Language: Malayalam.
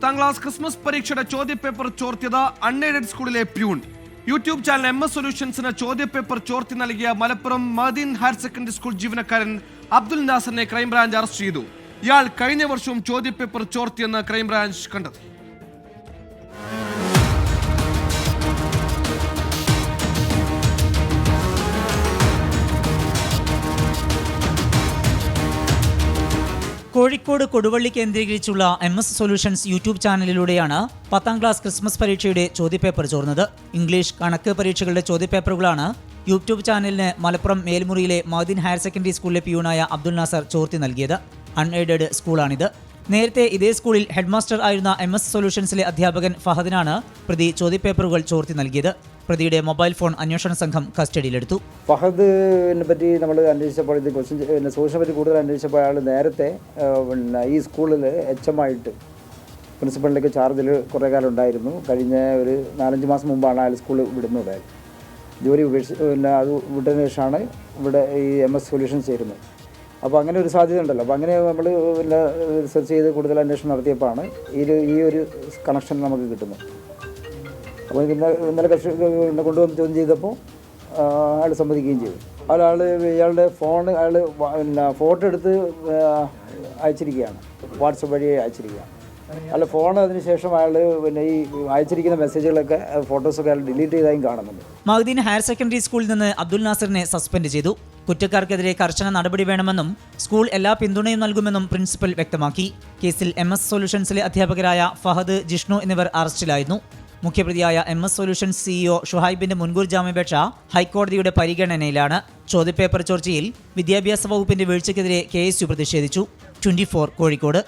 10ാം ക്ലാസ് ക്രിസ്മസ് പരീക്ഷയുടെ ചോദ്യപേപ്പർ ചോർത്തിയത് അൺഎയ്ഡഡ് സ്കൂളിലെ പ്യൂൺ. യൂട്യൂബ് ചാനൽ MS സൊല്യൂഷൻസിന് ചോദ്യപേപ്പർ ചോർത്തി നൽകിയ Malappuram Madin higher secondary school ജീവനക്കാരൻ അബ്ദുൽ നാസറിനെ ക്രൈംബ്രാഞ്ച് അറസ്റ്റ് ചെയ്തു. ഇയാൾ കഴിഞ്ഞ വർഷവും ചോദ്യപേപ്പർ ചോർത്തിയെന്ന് ക്രൈംബ്രാഞ്ച് കണ്ടെത്തി. കോഴിക്കോട് കൊടുവള്ളി കേന്ദ്രീകരിച്ചുള്ള MS സൊല്യൂഷൻസ് യൂട്യൂബ് ചാനലിലൂടെയാണ് 10ാം ക്ലാസ് ക്രിസ്മസ് പരീക്ഷയുടെ ചോദ്യപേപ്പർ ചോർന്നത്. ഇംഗ്ലീഷ്, കണക്ക് പരീക്ഷകളുടെ ചോദ്യപേപ്പറുകളാണ് യൂട്യൂബ് ചാനലിന് മലപ്പുറം മേൽമുറിയിലെ മദീൻ ഹയർ സെക്കൻഡറി സ്കൂളിലെ പിയൂണായ അബ്ദുൽ നാസർ ചോർത്തി നൽകിയത്. അൺഎയ്ഡഡ് സ്കൂളാണിത്. നേരത്തെ ഇതേ സ്കൂളിൽ ഹെഡ്മാസ്റ്റർ ആയിരുന്ന MS സൊല്യൂഷൻസിലെ അധ്യാപകൻ ഫഹദിനാണ് പ്രതി ചോദ്യപേപ്പറുകൾ ചോർത്തി നൽകിയത്. പ്രതിയുടെ മൊബൈൽ ഫോൺ അന്വേഷണ സംഘം കസ്റ്റഡിയിലെടുത്തു. ഫഹദിനെ പറ്റി നമ്മൾ അന്വേഷിച്ചപ്പോൾ ഇത് സോഷ്യൽ പറ്റി കൂടുതൽ അന്വേഷിച്ചപ്പോൾ അയാൾ നേരത്തെ ഈ സ്കൂളിൽ HM ആയിട്ട് പ്രിൻസിപ്പളിലേക്ക് ചാർജിൽ കുറേ കാലം ഉണ്ടായിരുന്നു. കഴിഞ്ഞ ഒരു 4-5 മാസം മുമ്പാണ് അയാൾ സ്കൂൾ വിടുന്നത്. ജോലി അത് വിട്ടതിന് ശേഷമാണ് ഇവിടെ ഈ MS സൊല്യൂഷൻസ് ചേരുന്നത്. അപ്പോൾ അങ്ങനെ ഒരു സാധ്യത ഉണ്ടല്ലോ. അപ്പോൾ അങ്ങനെ നമ്മൾ റിസർച്ച് ചെയ്ത് കൂടുതൽ അന്വേഷണം നടത്തിയപ്പോഴാണ് ഈ ഒരു കണക്ഷൻ നമുക്ക് കിട്ടുന്നത്. അപ്പോൾ ഇന്നലെ കൊണ്ടുവന്ന് ചോദ്യം ചെയ്തപ്പോൾ അയാൾ സമ്മതിക്കുകയും ചെയ്തു. ഇയാളുടെ ഫോൺ അയാൾ ഫോട്ടോ എടുത്ത് അയച്ചിരിക്കുകയാണ്, വാട്സപ്പ് വഴി അയച്ചിരിക്കുകയാണ്. അയാളുടെ ഫോൺ അതിനുശേഷം അയാൾ ഈ അയച്ചിരിക്കുന്ന മെസ്സേജുകളൊക്കെ ഫോട്ടോസൊക്കെ അയാൾ ഡിലീറ്റ് ചെയ്തായും കാണുന്നുണ്ട്. മദീൻ ഹയർ സെക്കൻഡറി സ്കൂളിൽ നിന്ന് അബ്ദുൽ നാസറിനെ സസ്പെൻഡ് ചെയ്തു. കുറ്റക്കാർക്കെതിരെ കർശന നടപടി വേണമെന്നും സ്കൂൾ എല്ലാ പിന്തുണയും നൽകുമെന്നും പ്രിൻസിപ്പൽ വ്യക്തമാക്കി. കേസിൽ MS സൊല്യൂഷൻസിലെ അധ്യാപകരായ ഫഹദ്, ജിഷ്ണു എന്നിവർ അറസ്റ്റിലായിരുന്നു. മുഖ്യപ്രതിയായ MS സൊല്യൂഷൻസ് CEO ഷുഹൈബിന്റെ മുൻകൂർ ജാമ്യാപേക്ഷ ഹൈക്കോടതിയുടെ പരിഗണനയിലാണ്. ചോദ്യപേപ്പർ ചോർച്ചയിൽ വിദ്യാഭ്യാസ വകുപ്പിന്റെ വീഴ്ചയ്ക്കെതിരെ KSU പ്രതിഷേധിച്ചു. 24 കോഴിക്കോട്.